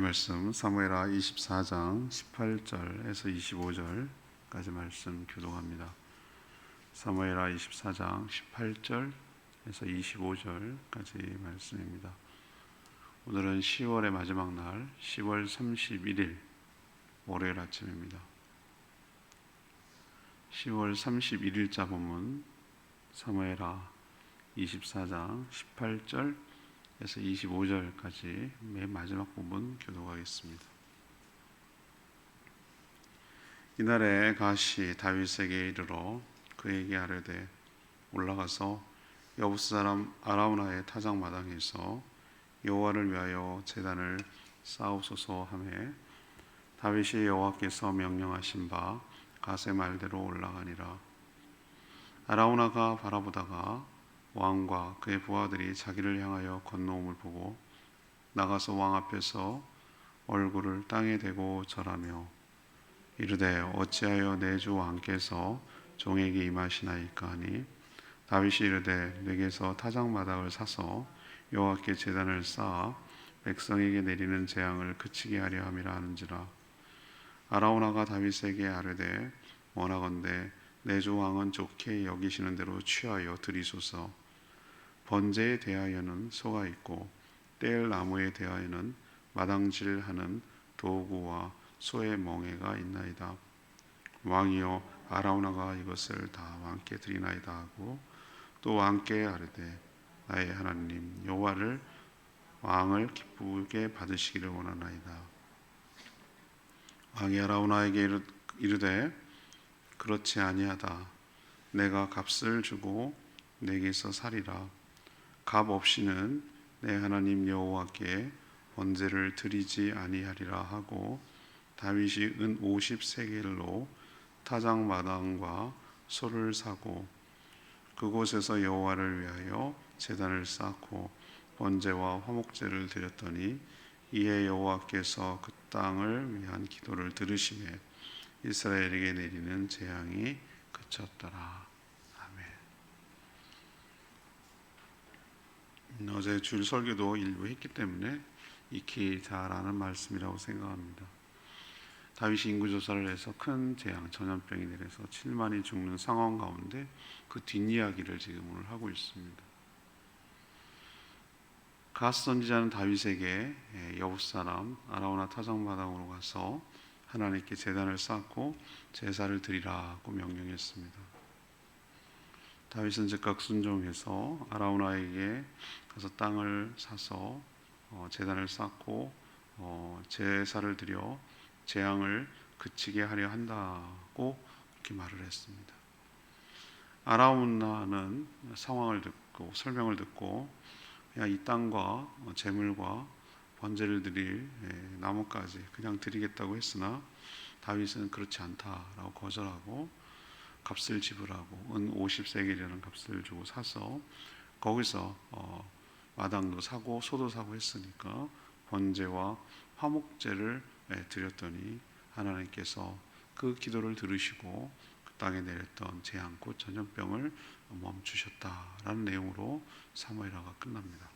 말씀 사무엘하 24장 18절에서 25절까지 말씀 교독합니다. 사무엘하 24장 18절에서 25절까지 말씀입니다. 오늘은 10월의 마지막 날 10월 31일 월요일 아침입니다. 10월 31일자 본문 사무엘하 24장 18절 에서 25절까지 맨 마지막 부분 교독하겠습니다. 이날에 갓이 다윗에게 이르러 그에게 아뢰되 올라가서 여부스 사람 아라우나의 타작 마당에서 여호와를 위하여 제단을 쌓으소서 하매 다윗이 여호와께서 명령하신 바 갓의 말대로 올라가니라. 아라우나가 바라보다가 왕과 그의 부하들이 자기를 향하여 건너옴을 보고 나가서 왕 앞에서 얼굴을 땅에 대고 절하며 이르되 어찌하여 내 주 왕께서 종에게 임하시나이까 하니 다윗이 이르되 내게서 타작마당을 사서 여호와께 제단을 쌓아 백성에게 내리는 재앙을 그치게 하려 함이라 하는지라. 아라우나가 다윗에게 아뢰되 원하건대 내 주 왕은 좋게 여기시는 대로 취하여 드리소서. 번제에 대하여는 소가 있고 뗄 나무에 대하여는 마당질하는 도구와 소의 멍에가 있나이다. 왕이여 아라우나가 이것을 다 왕께 드리나이다 하고 또 왕께 아뢰되 나의 하나님 여호와를 왕을 기쁘게 받으시기를 원하나이다. 왕이 아라우나에게 이르되 그렇지 아니하다. 내가 값을 주고 내게서 살이라. 값 없이는 내 하나님 여호와께 번제를 드리지 아니하리라 하고 다윗이 은 50세겔로 타작마당과 소를 사고 그곳에서 여호와를 위하여 제단을 쌓고 번제와 화목제를 드렸더니 이에 여호와께서 그 땅을 위한 기도를 들으시매 이스라엘에게 내리는 재앙이 그쳤더라. 어제 주일 설교도 일부 했기 때문에 익히 잘 아는 말씀이라고 생각합니다. 다윗이 인구조사를 해서 큰 재앙, 전염병이 내려서 7만이 죽는 상황 가운데 그 뒷이야기를 지금 오늘 하고 있습니다. 갓 선지자는 다윗에게 여부스 사람 아라우나 타작마당으로 가서 하나님께 제단을 쌓고 제사를 드리라고 명령했습니다. 다윗은 즉각 순종해서 아라우나에게 가서 땅을 사서 제단을 쌓고 제사를 드려 재앙을 그치게 하려 한다고 그렇게 말을 했습니다. 아라우나는 상황을 듣고 설명을 듣고 그냥 이 땅과 재물과 번제를 드릴 나무까지 그냥 드리겠다고 했으나 다윗은 그렇지 않다라고 거절하고 값을 지불하고 은 50세겔이라는 값을 주고 사서 거기서 마당도 사고 소도 사고 했으니까 번제와 화목제를 드렸더니 하나님께서 그 기도를 들으시고 그 땅에 내렸던 재앙 곧 전염병을 멈추셨다라는 내용으로 사무엘하가 끝납니다.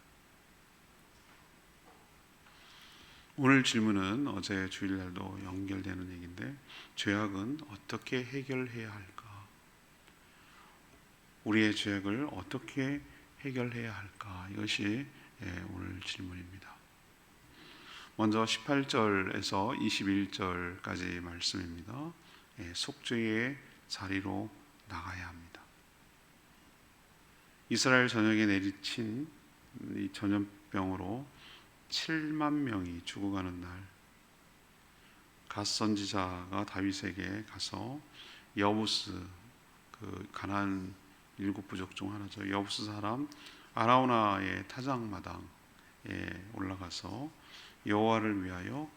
오늘 질문은 어제 주일날도 연결되는 얘기인데 죄악은 어떻게 해결해야 할까? 우리의 죄악을 어떻게 해결해야 할까? 이것이 오늘 질문입니다. 먼저 18절에서 21절까지 말씀입니다. 속죄의 자리로 나가야 합니다. 이스라엘 전역에 내리친 이 전염병으로 7만 명이 죽어가는 날 갓 선지자가 다윗에게 가서 여부스 그 가나안 7부족 중 하나죠. 여부스 사람 아라우나의 타작마당에 올라가서 여호와를 위하여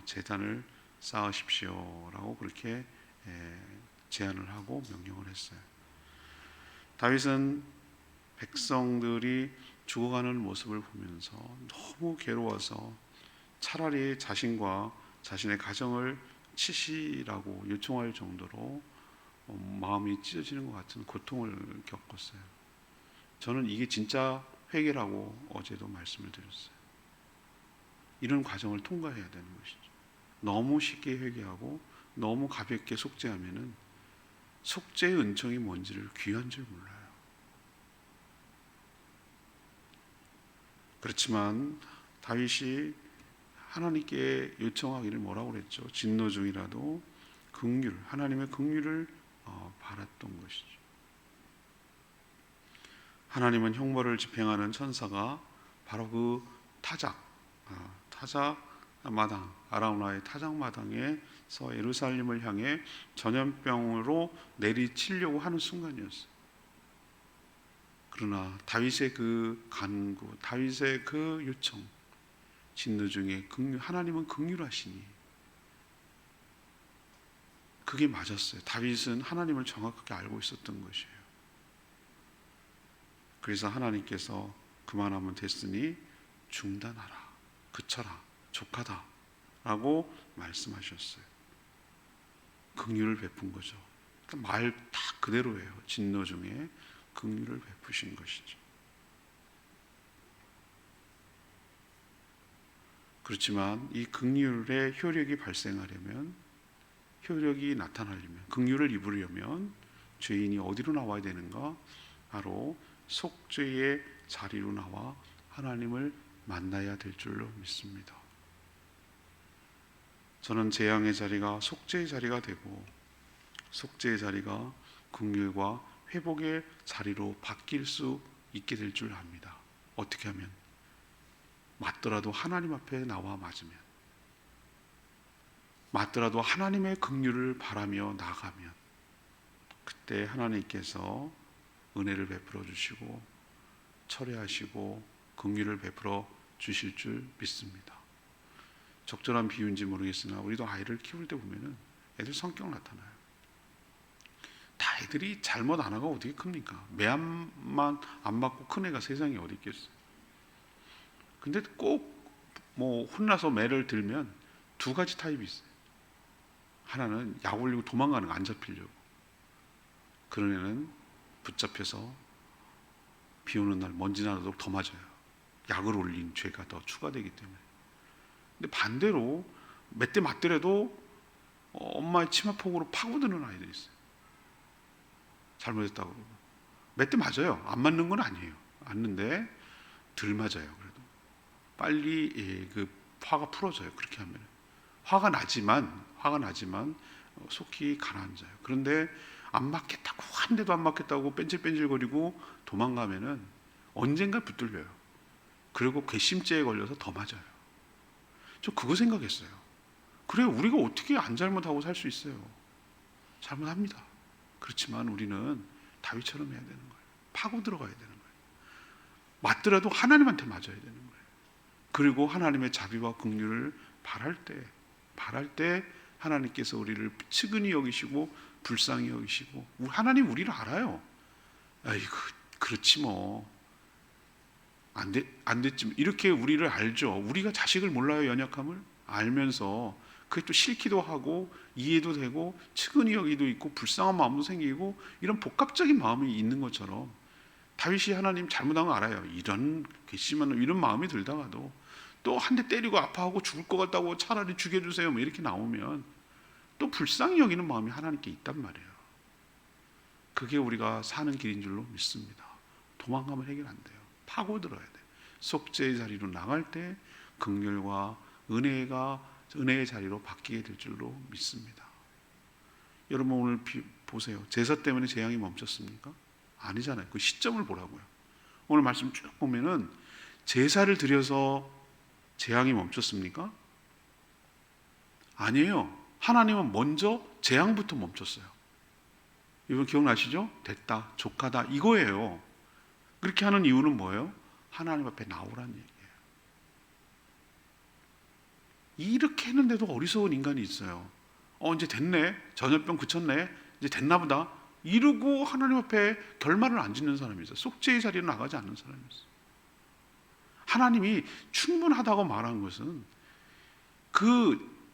제단을 쌓으십시오라고 그렇게 제안을 하고 명령을 했어요. 다윗은 백성들이 죽어가는 모습을 보면서 너무 괴로워서 차라리 자신과 자신의 가정을 치시라고 요청할 정도로 마음이 찢어지는 것 같은 고통을 겪었어요. 저는 이게 진짜 회개라고 어제도 말씀을 드렸어요. 이런 과정을 통과해야 되는 것이죠. 너무 쉽게 회개하고 너무 가볍게 속죄하면은 속죄의 은총이 뭔지를 귀한 줄 몰라요. 그렇지만 다윗이 하나님께 요청하기를 뭐라고 그랬죠? 진노 중이라도 긍휼, 하나님의 긍휼을 바랐던 것이죠. 하나님은 형벌을 집행하는 천사가 바로 그 타작 마당, 아라우나의 타작 마당에서 예루살렘을 향해 전염병으로 내리치려고 하는 순간이었어요. 그러나 다윗의 그 간구, 다윗의 그 요청, 진노 중에 하나님은 긍휼하시니 그게 맞았어요. 다윗은 하나님을 정확하게 알고 있었던 것이에요. 그래서 하나님께서 그만하면 됐으니 중단하라, 그쳐라, 족하다 라고 말씀하셨어요. 긍휼을 베푼 거죠. 말 다 그대로예요. 진노 중에 긍휼을 베푸신 것이죠. 그렇지만 이 긍휼의 효력이 발생하려면, 효력이 나타나려면, 긍휼을 입으려면 죄인이 어디로 나와야 되는가? 바로 속죄의 자리로 나와 하나님을 만나야 될 줄로 믿습니다. 저는 재앙의 자리가 속죄의 자리가 되고 속죄의 자리가 긍휼과 회복의 자리로 바뀔 수 있게 될 줄 압니다. 어떻게 하면? 맞더라도 하나님 앞에 나와 맞으면, 맞더라도 하나님의 긍휼을 바라며 나가면, 그때 하나님께서 은혜를 베풀어 주시고 철회하시고 긍휼을 베풀어 주실 줄 믿습니다. 적절한 비유인지 모르겠으나 우리도 아이를 키울 때 보면은 애들 성격 나타나요. 다 애들이 잘못 안 하고 어떻게 큽니까? 매암만 안 맞고 큰 애가 세상에 어디 있겠어요. 근데 꼭 뭐 혼나서 매를 들면 두 가지 타입이 있어요. 하나는 약 올리고 도망가는 거, 안 잡히려고. 그런 애는 붙잡혀서 비 오는 날 먼지 나도록 더 맞아요. 약을 올린 죄가 더 추가되기 때문에. 근데 반대로 몇 대 맞더라도 엄마의 치마폭으로 파고드는 아이들이 있어요. 잘못했다고 그러고. 몇 대 맞아요. 안 맞는 건 아니에요. 맞는데 덜 맞아요. 그래도 빨리 그 화가 풀어져요. 그렇게 하면 화가 나지만 속히 가라앉아요. 그런데 안 맞겠다고, 한 대도 안 맞겠다고 뺀질뺀질거리고 도망가면은 언젠가 붙들려요. 그리고 괘씸죄에 걸려서 더 맞아요. 저 그거 생각했어요. 그래, 우리가 어떻게 안 잘못하고 살 수 있어요? 잘못합니다. 그렇지만 우리는 다윗처럼 해야 되는 거예요. 파고 들어가야 되는 거예요. 맞더라도 하나님한테 맞아야 되는 거예요. 그리고 하나님의 자비와 긍휼을 바랄 때 하나님께서 우리를 측은히 여기시고 불쌍히 여기시고, 하나님 우리를 알아요. 아이고, 그렇지 뭐 안 됐지, 이렇게 우리를 알죠. 우리가 자식을 몰라요. 연약함을 알면서 그게 또 싫기도 하고 이해도 되고 측은히 여기도 있고 불쌍한 마음도 생기고 이런 복합적인 마음이 있는 것처럼 다윗이 하나님 잘못한 거 알아요. 이런 괘씸한 이런 마음이 들다가도 또 한 대 때리고 아파하고 죽을 것 같다고 차라리 죽여주세요 뭐 이렇게 나오면 또 불쌍히 여기는 마음이 하나님께 있단 말이에요. 그게 우리가 사는 길인 줄로 믿습니다. 도망가면 해결 안 돼요. 파고들어야 돼요. 속죄의 자리로 나갈 때 긍휼과 은혜의 자리로 바뀌게 될 줄로 믿습니다. 여러분 오늘 보세요. 제사 때문에 재앙이 멈췄습니까? 아니잖아요. 그 시점을 보라고요. 오늘 말씀 쭉 보면은 제사를 드려서 재앙이 멈췄습니까? 아니에요. 하나님은 먼저 재앙부터 멈췄어요. 이분 기억나시죠? 됐다, 족하다 이거예요. 그렇게 하는 이유는 뭐예요? 하나님 앞에 나오라는 얘기예요. 이렇게 했는데도 어리석은 인간이 있어요. 이제 됐네, 전염병 그쳤네, 이제 됐나 보다 이러고 하나님 앞에 결말을 안 짓는 사람이 있어요. 속죄의 자리로 나가지 않는 사람이 있어요. 하나님이 충분하다고 말한 것은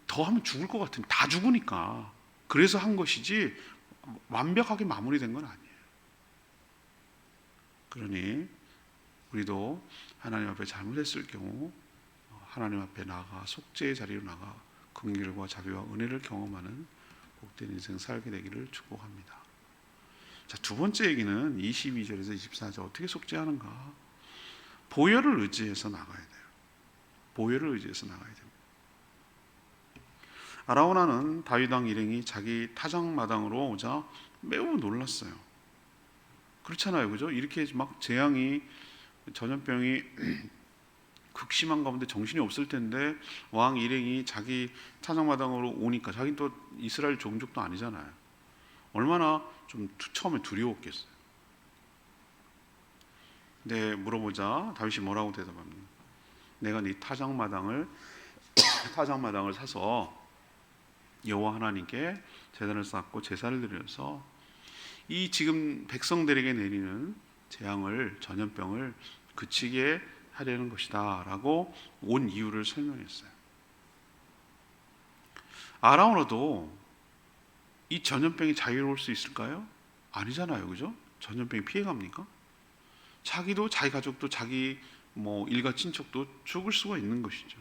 더 하면 죽을 것 같은, 다 죽으니까 그래서 한 것이지 완벽하게 마무리된 건 아니에요. 그러니 우리도 하나님 앞에 잘못했을 경우 하나님 앞에 나가 속죄의 자리로 나가 긍휼과 자비와 은혜를 경험하는 복된 인생 살게 되기를 축복합니다. 자, 두 번째 얘기는 22절에서 24절 어떻게 속죄하는가? 보혈을 의지해서 나가야 돼요. 보혈을 의지해서 나가야 됩니다. 아라우나는 다윗 왕 일행이 자기 타작마당으로 오자 매우 놀랐어요. 그렇잖아요, 그죠? 이렇게 막 재앙이 전염병이 극심한 가운데 정신이 없을 텐데 왕 일행이 자기 타작마당으로 오니까 자기는 또 이스라엘 종족도 아니잖아요. 얼마나 좀 처음에 두려웠겠어요. 근데 물어보자 다윗이 뭐라고 대답합니까? 내가 네 타작마당을 사서 여호와 하나님께 제단을 쌓고 제사를 드려서 이 지금 백성들에게 내리는 재앙을 전염병을 그치게 하려는 것이다 라고 온 이유를 설명했어요. 아라우나도 이 전염병이 자유로울 수 있을까요? 아니잖아요, 그죠? 전염병이 피해갑니까? 자기도 자기 가족도 자기 일가 친척도 죽을 수가 있는 것이죠.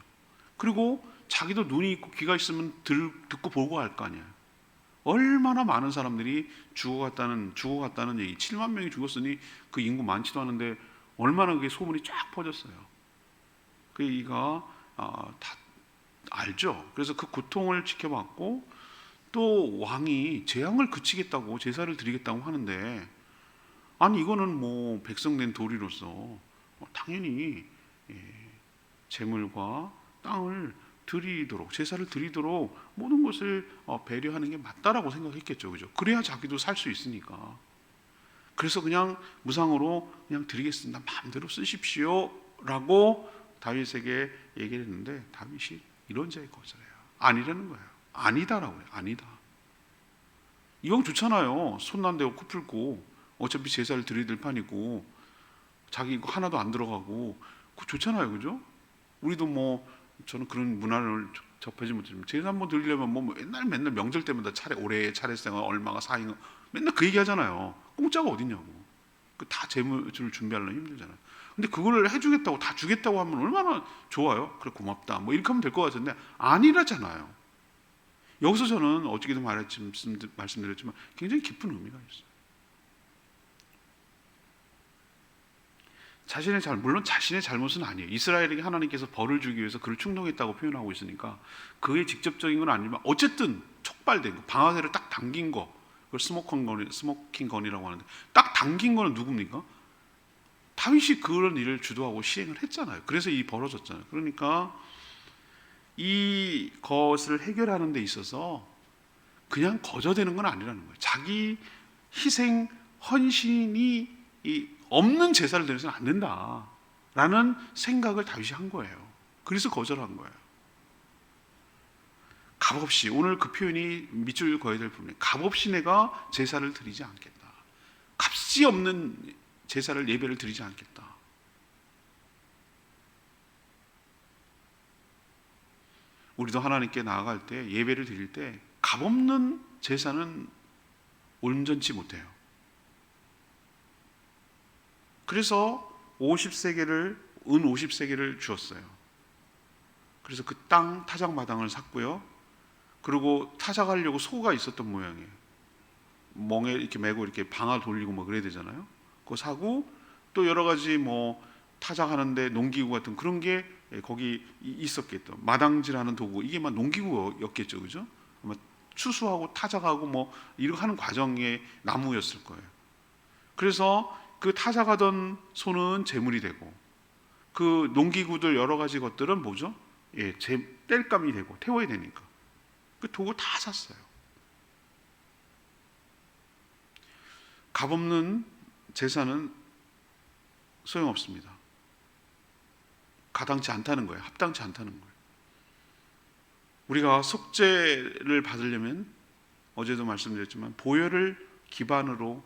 그리고 자기도 눈이 있고 귀가 있으면 듣고 보고 할 거 아니에요. 얼마나 많은 사람들이 죽어갔다는 얘기. 7만 명이 죽었으니 그 인구 많지도 않은데 얼마나 그게 소문이 쫙 퍼졌어요. 그 얘기가 다 알죠. 그래서 그 고통을 지켜봤고 또 왕이 재앙을 그치겠다고 제사를 드리겠다고 하는데 아니 이거는 백성된 도리로서 당연히 재물과 땅을 드리도록 제사를 드리도록 모든 것을 배려하는 게 맞다라고 생각했겠죠, 그죠? 그래야 자기도 살 수 있으니까. 그래서 그냥 무상으로 그냥 드리겠습니다. 마음대로 쓰십시오라고 다윗에게 얘기를 했는데 다윗이 이런 자에 거절해요. 아니라는 거예요. 아니다라고 해요. 아니다. 이건 좋잖아요. 손 안 대고 코 풀고 어차피 제사를 드릴 판이고 자기 이거 하나도 안 들어가고 그거 좋잖아요, 그죠? 우리도 저는 그런 문화를 접하지 못했지만 제사 한번 드리려면 맨날 명절 때마다 올해 차례상은 얼마가 사잉 맨날 그 얘기 하잖아요. 공짜가 어딨냐고. 그 다 재물을 준비하려면 힘들잖아요. 근데 그걸 해주겠다고 다 주겠다고 하면 얼마나 좋아요. 그래 고맙다 이렇게 하면 될 것 같은데 아니라잖아요. 여기서 저는 어저께도 말씀드렸지만 굉장히 깊은 의미가 있어요. 물론 자신의 잘못은 아니에요. 이스라엘에게 하나님께서 벌을 주기 위해서 그를 충동했다고 표현하고 있으니까 그의 직접적인 건 아니지만 어쨌든 촉발된 거, 방아쇠를 딱 당긴 거, 그걸 스모킹 건이라고 하는데 딱 당긴 거는 누굽니까? 다윗이 그런 일을 주도하고 시행을 했잖아요. 그래서 일이 벌어졌잖아요. 그러니까 이 것을 해결하는 데 있어서 그냥 거저되는 건 아니라는 거예요. 자기 희생, 헌신이 없는 제사를 드려서는 안 된다라는 생각을 다윗이 한 거예요. 그래서 거절한 거예요. 값없이, 오늘 그 표현이 밑줄 그어야 될 부분이에요. 값없이 내가 제사를 드리지 않겠다. 값이 없는 제사를 예배를 드리지 않겠다. 우리도 하나님께 나아갈 때 예배를 드릴 때 값없는 제사는 온전치 못해요. 그래서 은 50세겔을 주었어요. 그래서 그 땅 타작마당을 샀고요. 그리고 타작하려고 소가 있었던 모양이에요. 멍에 이렇게 메고 이렇게 방아 돌리고 그래야 되잖아요. 그거 사고 또 여러 가지 타작하는데 농기구 같은 그런 게 거기 있었겠죠. 마당질하는 도구, 이게 농기구였겠죠, 그죠? 아마 추수하고 타작하고 이렇게 하는 과정의 나무였을 거예요. 그래서 그 타작하던 소는 제물이 되고 그 농기구들 여러 가지 것들은 뭐죠? 뗄감이 되고 태워야 되니까 그 도구 다 샀어요. 값없는 제사는 소용없습니다. 가당치 않다는 거예요. 합당치 않다는 거예요. 우리가 속죄를 받으려면 어제도 말씀드렸지만 보혈을 기반으로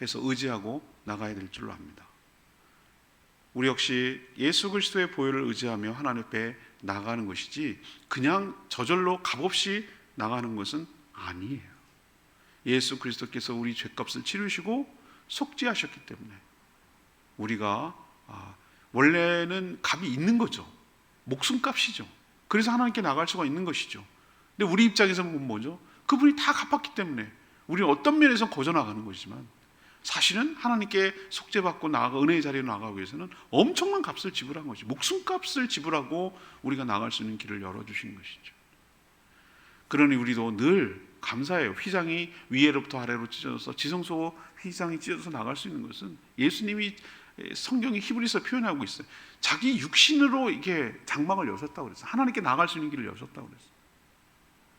해서 의지하고 나가야 될 줄로 압니다. 우리 역시 예수 그리스도의 보혈을 의지하며 하나님 앞에 나가는 것이지 그냥 저절로 값없이 나가는 것은 아니에요. 예수 그리스도께서 우리 죄값을 치르시고 속죄하셨기 때문에 우리가 원래는 값이 있는 거죠. 목숨값이죠. 그래서 하나님께 나갈 수가 있는 것이죠. 근데 우리 입장에서 보면 뭐죠? 그분이 다 갚았기 때문에 우리는 어떤 면에서 거저 나가는 것이지만 사실은 하나님께 속죄받고 나아가 은혜의 자리에 나가기 위해서는 엄청난 값을 지불한 것이죠. 목숨값을 지불하고 우리가 나갈 수 있는 길을 열어주신 것이죠. 그러니 우리도 늘 감사해요. 휘장이 위에로부터 아래로 찢어져서 지성소 휘장이 찢어져서 나갈 수 있는 것은 예수님이 성경의 히브리서 표현하고 있어요. 자기 육신으로 이게 장막을 여셨다고 그랬어요. 하나님께 나갈 수 있는 길을 여셨다고 그랬어요.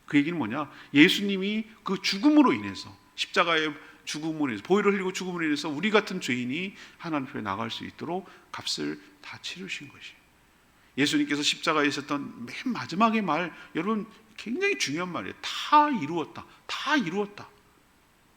그 얘기는 뭐냐? 예수님이 그 죽음으로 인해서 십자가의 죽음으로 인해서 보혈을 흘리고 죽음으로 인해서 우리 같은 죄인이 하나님 앞에 나갈 수 있도록 값을 다 치르신 것이에요. 예수님께서 십자가에 있었던 맨 마지막의 말, 여러분 굉장히 중요한 말이에요. 다 이루었다. 다 이루었다.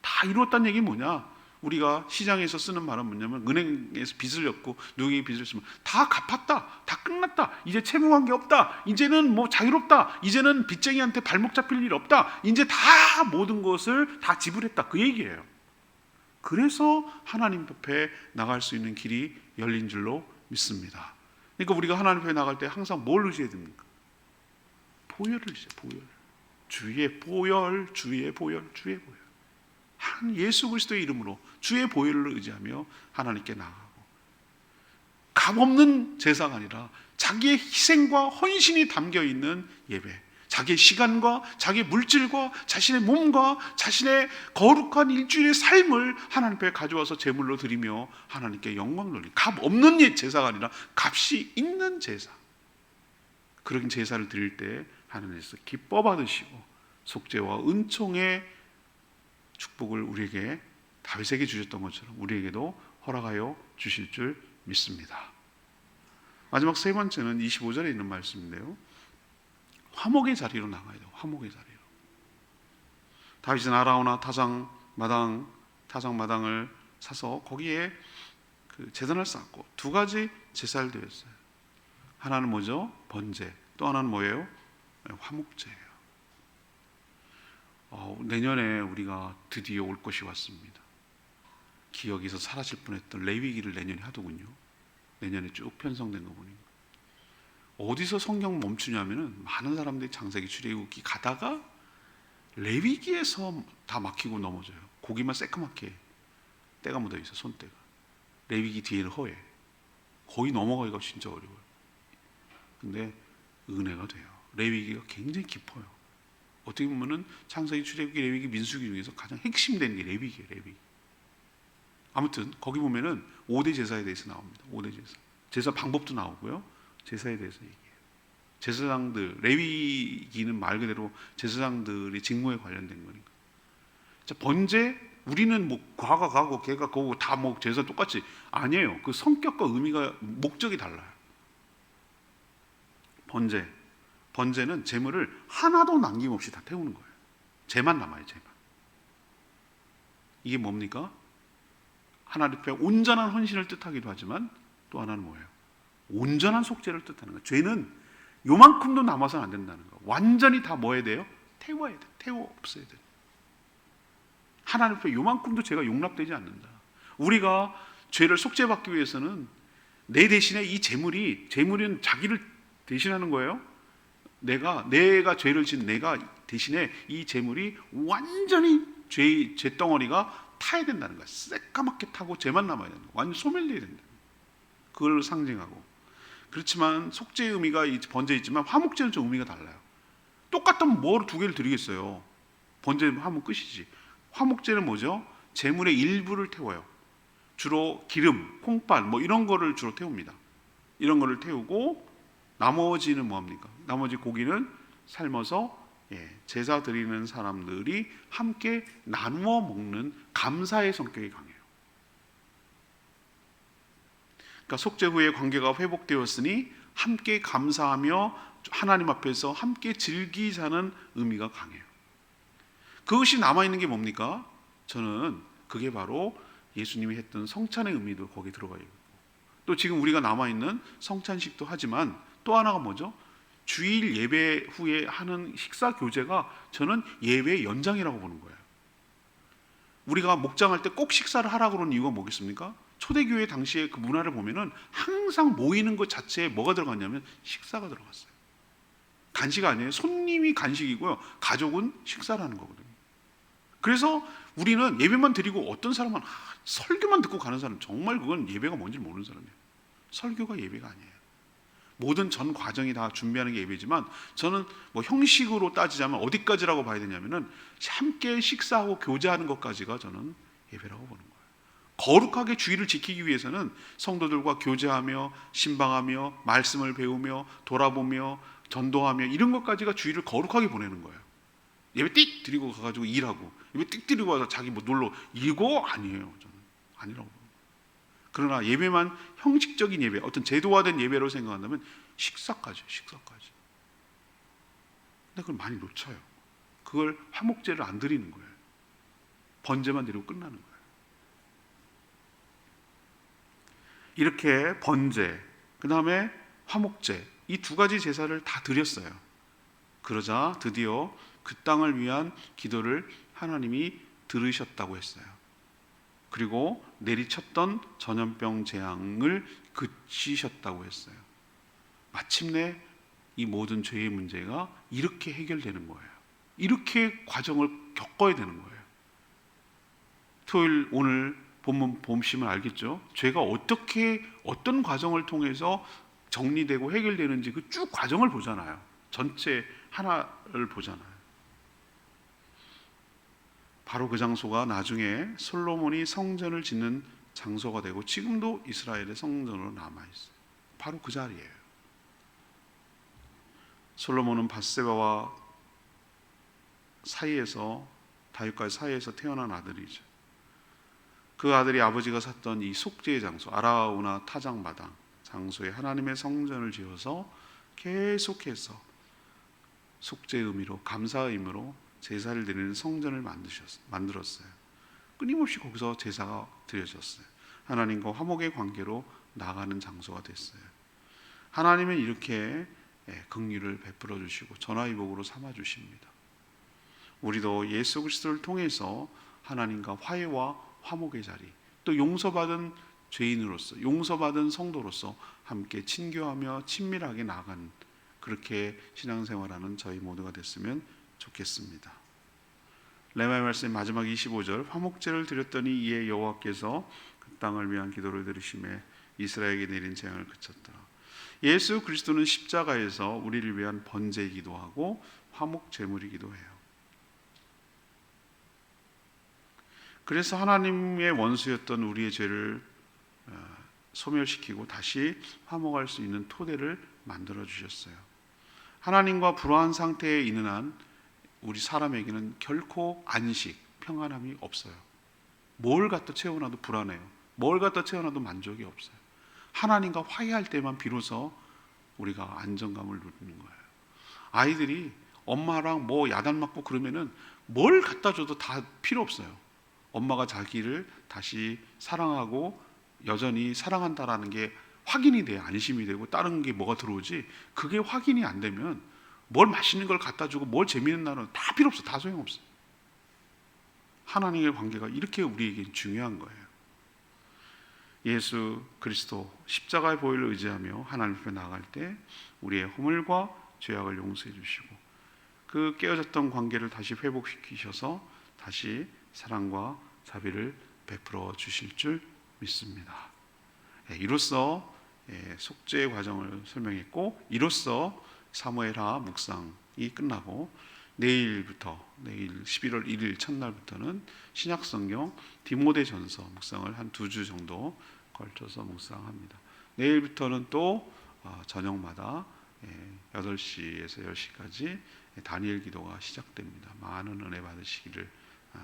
다 이루었다는 얘기는 뭐냐? 우리가 시장에서 쓰는 말은 뭐냐면 은행에서 빚을 졌고 누구에게 빚을 졌으면 다 갚았다. 다 끝났다. 이제 채무관계 없다. 이제는 뭐 자유롭다. 이제는 빚쟁이한테 발목 잡힐 일 없다. 이제 다 모든 것을 다 지불했다. 그 얘기예요. 그래서 하나님 앞에 나갈 수 있는 길이 열린 줄로 믿습니다. 그러니까 우리가 하나님 앞에 나갈 때 항상 뭘 의지해야 됩니까? 보혈을 의지해요. 보혈. 주의 보혈, 주의 보혈, 주의 보혈. 한 예수 그리스도의 이름으로 주의 보혈을 의지하며 하나님께 나아가고, 값없는 제사가 아니라 자기의 희생과 헌신이 담겨있는 예배, 자기의 시간과 자기의 물질과 자신의 몸과 자신의 거룩한 일주일의 삶을 하나님 앞에 가져와서 제물로 드리며 하나님께 영광 돌리는, 값 없는 제사가 아니라 값이 있는 제사, 그런 제사를 드릴 때 하나님께서 기뻐 받으시고 속죄와 은총의 축복을 우리에게 다윗에게 주셨던 것처럼 우리에게도 허락하여 주실 줄 믿습니다. 마지막 세 번째는 25절에 있는 말씀인데요, 화목의 자리로 나가야 돼요. 화목의 자리로. 다윗은 아라우나 타작마당을 사서 거기에 그 제단을 쌓고 두 가지 제사를 드렸어요. 하나는 뭐죠? 번제. 또 하나는 뭐예요? 화목제예요. 내년에 우리가 드디어 올 것이 왔습니다. 기억에서 사라질 뻔했던 레위기를 내년에 하더군요. 내년에 쭉 편성된 거 보니까 어디서 성경 멈추냐면은 많은 사람들이 창세기, 출애굽기 가다가 레위기에서 다 막히고 넘어져요. 고기만 새까맣게 때가 묻어 있어, 손때가. 레위기 뒤에는 허해. 거의 넘어가기가 진짜 어려워요. 근데 은혜가 돼요. 레위기가 굉장히 깊어요. 어떻게 보면은 창세기, 출애굽기, 레위기, 민수기 중에서 가장 핵심된 게 레위기예요. 레위기. 아무튼 거기 보면은 5대 제사에 대해서 나옵니다. 5대 제사. 제사 방법도 나오고요. 제사에 대해서 얘기해요. 제사장들, 레위기는 말 그대로 제사장들의 직무에 관련된 거니까. 자, 번제, 우리는 뭐 과가 가고 개가 거고 다 뭐 제사 똑같이, 아니에요. 그 성격과 의미가, 목적이 달라요. 번제는 제물을 하나도 남김없이 다 태우는 거예요. 제만 남아요. 제만. 이게 뭡니까? 하나님 앞에 온전한 헌신을 뜻하기도 하지만 또 하나는 뭐예요? 온전한 속죄를 뜻하는 거예요. 죄는 요만큼도 남아서는 안 된다는 거. 완전히 다 뭐 해야 돼요? 태워야 돼. 태워 없어야 돼. 하나님 앞에 요만큼도 죄가 용납되지 않는다. 우리가 죄를 속죄받기 위해서는 내 대신에 이 제물은 자기를 대신하는 거예요. 내가 죄를 진 내가 대신에 이 제물이 완전히 죄덩어리가 타야 된다는 거야. 새까맣게 타고 죄만 남아야 된다. 완전 소멸돼야 된다. 그걸 상징하고. 그렇지만 속죄의 의미가 번제에 있지만 화목제는 좀 의미가 달라요. 똑같으면 뭐로 두 개를 드리겠어요. 번제하면 끝이지. 화목제는 뭐죠? 제물의 일부를 태워요. 주로 기름, 콩팥 뭐 이런 거를 주로 태웁니다. 이런 거를 태우고 나머지는 뭐합니까? 나머지 고기는 삶아서 제사 드리는 사람들이 함께 나누어 먹는 감사의 성격이 강해요. 그러니까 속죄 후에 관계가 회복되었으니 함께 감사하며 하나님 앞에서 함께 즐기자는 의미가 강해요. 그것이 남아있는 게 뭡니까? 저는 그게 바로 예수님이 했던 성찬의 의미도 거기에 들어가 있고, 또 지금 우리가 남아있는 성찬식도 하지만 또 하나가 뭐죠? 주일 예배 후에 하는 식사 교제가 저는 예배의 연장이라고 보는 거예요. 우리가 목장할 때 꼭 식사를 하라고 그러는 이유가 뭐겠습니까? 초대교회 당시에 그 문화를 보면은 항상 모이는 것 자체에 뭐가 들어갔냐면 식사가 들어갔어요. 간식 아니에요. 손님이 간식이고요, 가족은 식사라는 거거든요. 그래서 우리는 예배만 드리고, 어떤 사람은 설교만 듣고 가는 사람, 정말 그건 예배가 뭔지 모르는 사람이에요. 설교가 예배가 아니에요. 모든 전 과정이 다 준비하는 게 예배지만, 저는 뭐 형식으로 따지자면 어디까지라고 봐야 되냐면은 함께 식사하고 교제하는 것까지가 저는 예배라고 보는 거예요. 거룩하게 주의를 지키기 위해서는 성도들과 교제하며 신방하며 말씀을 배우며 돌아보며 전도하며 이런 것까지가 주의를 거룩하게 보내는 거예요. 예배 띡 드리고 가가지고 일하고, 예배 띡 드리고 와서 자기 뭐 놀러, 이거 아니에요. 저는 아니라고. 그러나 예배만 형식적인 예배, 어떤 제도화된 예배로 생각한다면 식사까지요, 식사까지. 근데 그걸 많이 놓쳐요. 그걸 화목제를 안 드리는 거예요. 번제만 드리고 끝나는 거예요. 이렇게 번제, 그 다음에 화목제, 이 두 가지 제사를 다 드렸어요. 그러자 드디어 그 땅을 위한 기도를 하나님이 들으셨다고 했어요. 그리고 내리쳤던 전염병 재앙을 그치셨다고 했어요. 마침내 이 모든 죄의 문제가 이렇게 해결되는 거예요. 이렇게 과정을 겪어야 되는 거예요. 토요일 오늘 본문 보시면 알겠죠? 죄가 어떻게, 어떤 과정을 통해서 정리되고 해결되는지 그 쭉 과정을 보잖아요. 전체 하나를 보잖아요. 바로 그 장소가 나중에 솔로몬이 성전을 짓는 장소가 되고, 지금도 이스라엘의 성전으로 남아있어요. 바로 그 자리예요. 솔로몬은 밧세바와 사이에서, 다윗과 사이에서 태어난 아들이죠. 그 아들이 아버지가 샀던 이 속죄의 장소, 아라우나 타작마당 장소에 하나님의 성전을 지어서 계속해서 속죄의 의미로, 감사의 의미로 제사를 드리는 성전을 만들었어요. 끊임없이 거기서 제사가 드려졌어요. 하나님과 화목의 관계로 나아가는 장소가 됐어요. 하나님은 이렇게 긍휼을 베풀어 주시고 전화위복으로 삼아 주십니다. 우리도 예수 그리스도를 통해서 하나님과 화해와 화목의 자리, 또 용서받은 죄인으로서, 용서받은 성도로서 함께 친교하며 친밀하게 나아가는, 그렇게 신앙생활하는 저희 모두가 됐으면 좋겠습니다. 레위기 말씀 마지막 25절, 화목제를 드렸더니 이에 여호와께서 그 땅을 위한 기도를 들으심에 이스라엘에게 내린 재앙을 그쳤더라. 예수 그리스도는 십자가에서 우리를 위한 번제이기도 하고 화목 제물이기도 해요. 그래서 하나님의 원수였던 우리의 죄를 소멸시키고 다시 화목할 수 있는 토대를 만들어 주셨어요. 하나님과 불화한 상태에 있는 한 우리 사람에게는 결코 안식, 평안함이 없어요. 뭘 갖다 채워놔도 불안해요. 뭘 갖다 채워놔도 만족이 없어요. 하나님과 화해할 때만 비로소 우리가 안정감을 누리는 거예요. 아이들이 엄마랑 뭐 야단 맞고 그러면은 뭘 갖다 줘도 다 필요 없어요. 엄마가 자기를 다시 사랑하고 여전히 사랑한다라는 게 확인이 돼야 안심이 되고 다른 게 뭐가 들어오지, 그게 확인이 안 되면 뭘 맛있는 걸 갖다 주고 뭘 재미있는 날은 다 필요 없어. 다 소용없어요. 하나님의 관계가 이렇게 우리에게 중요한 거예요. 예수 그리스도 십자가의 보혈을 의지하며 하나님 앞에 나아갈 때 우리의 허물과 죄악을 용서해 주시고 그 깨어졌던 관계를 다시 회복시키셔서 다시 사랑과 자비를 베풀어 주실 줄 믿습니다. 이로써 속죄의 과정을 설명했고, 이로써 사무엘하 묵상이 끝나고 내일부터, 내일 11월 1일 첫날부터는 신약성경 디모데전서 묵상을 한 2주 정도 걸쳐서 묵상합니다. 내일부터는 또 저녁마다 8시에서 10시까지 다니엘 기도가 시작됩니다. 많은 은혜 받으시기를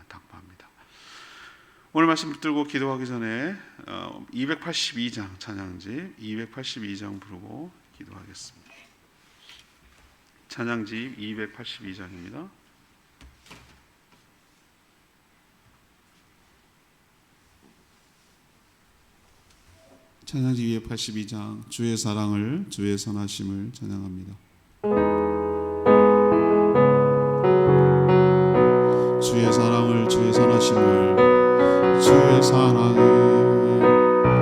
당부합니다. 오늘 말씀 붙들고 기도하기 전에 282장 찬양집 282장 부르고 기도하겠습니다. 찬양집 282장입니다. 찬양집 282장, 주의 사랑을, 주의 선하심을 찬양합니다. 주의 사랑을, 주의 선하심을, 주의 사랑을,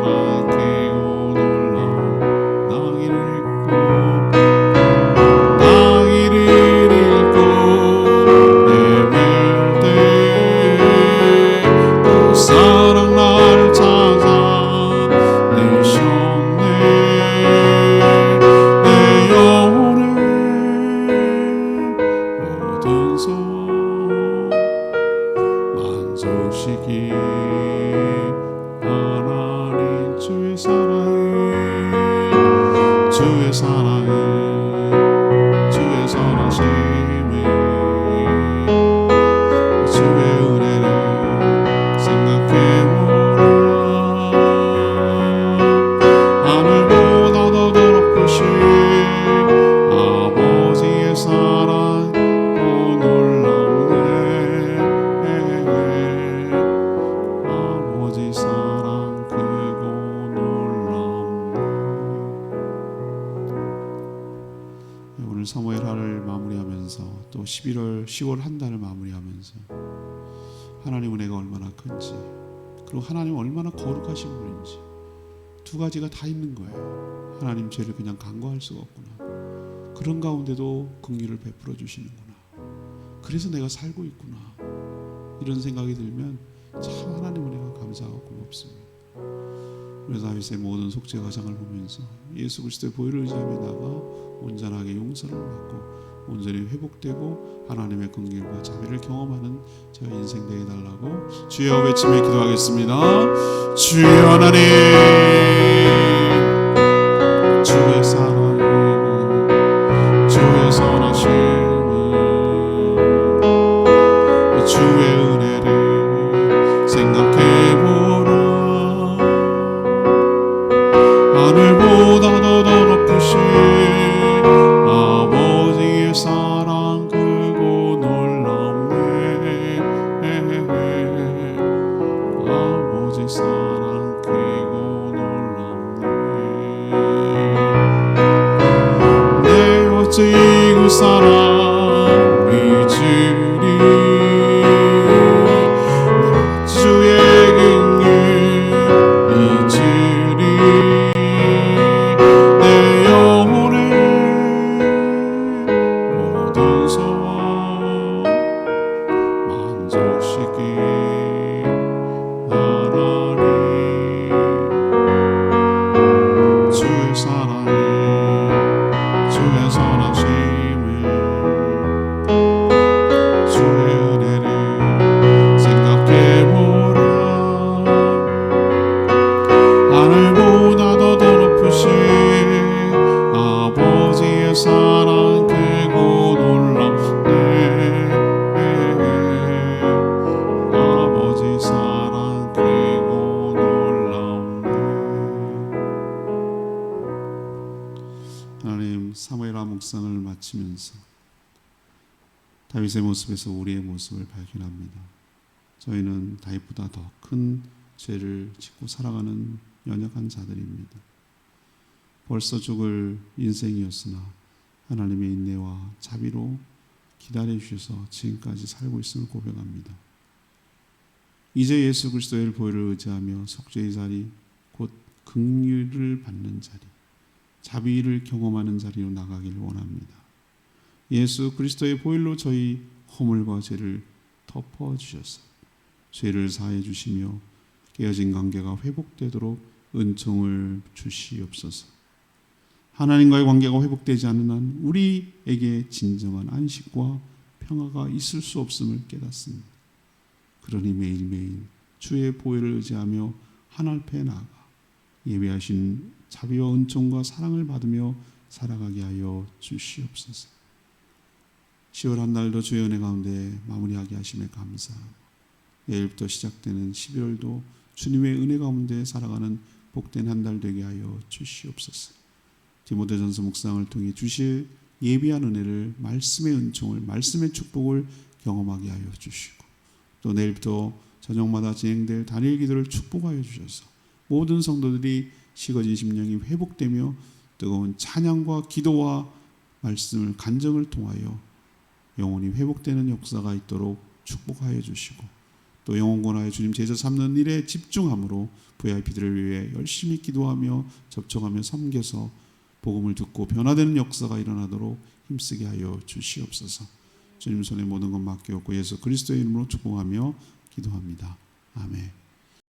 사랑 크고 놀라운 나귀를 읽고 헤맬 때 그 사랑 나를 찾아 내셨네. 내 영혼의 모든 소원 만족시키 하나님 주의 사랑을 주의 사랑을 주의 선하심을 주의 은혜를 생각해보라. 하늘보다 더 높으신 아버지의 사랑 오 놀랍네. 아버지 사랑 크고 놀랍네. 오늘 사무엘 하를 마무리하면서 또 10월 한 달을 마무리하면서 하나님 은혜가 얼마나 큰지, 그리고 하나님 얼마나 거룩하신 분인지 두 가지가 다 있는 거예요. 하나님 죄를 그냥 간과할 수가 없구나. 그런 가운데도 긍휼을 베풀어 주시는구나. 그래서 내가 살고 있구나. 이런 생각이 들면 참 하나님 은혜가 감사하고 고맙습니다. 그래서 다윗의 모든 속죄 가장을 보면서 예수 그리스도의 보혈을 의지하며 나가 온전하게 용서를 받고 온전히 회복되고 하나님의 긍휼과 자비를 경험하는 저의 인생 되게 달라고 주여 외치며 기도하겠습니다. 주여 하나님, 주의 사랑, 주의 선하심을, 주의 은혜를 생각해보라. 하늘보다 더 높으신 아버지의 사랑 크고 놀랍네. 아버지 사랑 크고 놀랍네. 내 어찌 그 사랑 잊으리. 주의 긍휼 잊으리. 내 영혼의 모든 소원 만족시키 하나님. 주의 사랑을, 주의 선하심을, 주의 은혜를 생각해보라. 하늘보다 더 높으신 아버지의 사랑 크고 놀랍네. 아버지 사랑 크고 놀랍네. 하나님, 사무엘하 묵상을 마치면서 다윗의 모습에서 우리의 모습을 발견합니다. 저희는 다윗보다 더 큰 죄를 짓고 살아가는 연약한 자들입니다. 벌써 죽을 인생이었으나 하나님의 인내와 자비로 기다려 주셔서 지금까지 살고 있음을 고백합니다. 이제 예수 그리스도의 보혈을 의지하며 속죄의 자리, 곧 긍휼을 받는 자리, 자비를 경험하는 자리로 나가기를 원합니다. 예수 그리스도의 보혈로 저희 허물과 죄를 덮어주셔서 죄를 사해 주시며 깨어진 관계가 회복되도록 은총을 주시옵소서. 하나님과의 관계가 회복되지 않는 한 우리에게 진정한 안식과 평화가 있을 수 없음을 깨닫습니다. 그러니 매일매일 주의 보혈을 의지하며 하나님 앞에 나아가 예배하신 자비와 은총과 사랑을 받으며 살아가게 하여 주시옵소서. 10월 한 달도 주의 은혜 가운데 마무리하게 하심에 감사하고 내일부터 시작되는 11월도 주님의 은혜 가운데 살아가는 복된 한 달 되게 하여 주시옵소서. 디모데전서 묵상을 통해 주실 예비한 은혜를, 말씀의 은총을, 말씀의 축복을 경험하게 하여 주시고 또 내일부터 저녁마다 진행될 단일 기도를 축복하여 주셔서 모든 성도들이 식어진 심령이 회복되며 뜨거운 찬양과 기도와 말씀을 간증을 통하여 영혼이 회복되는 역사가 있도록 축복하여 주시고 또 영혼권하여 주님 제자 삼는 일에 집중함으로 VIP들을 위해 열심히 기도하며 접촉하며 섬겨서 복음을 듣고 변화되는 역사가 일어나도록 힘쓰게 하여 주시옵소서. 주님 손에 모든 것 맡겨놓고 예수 그리스도의 이름으로 축복하며 기도합니다. 아멘.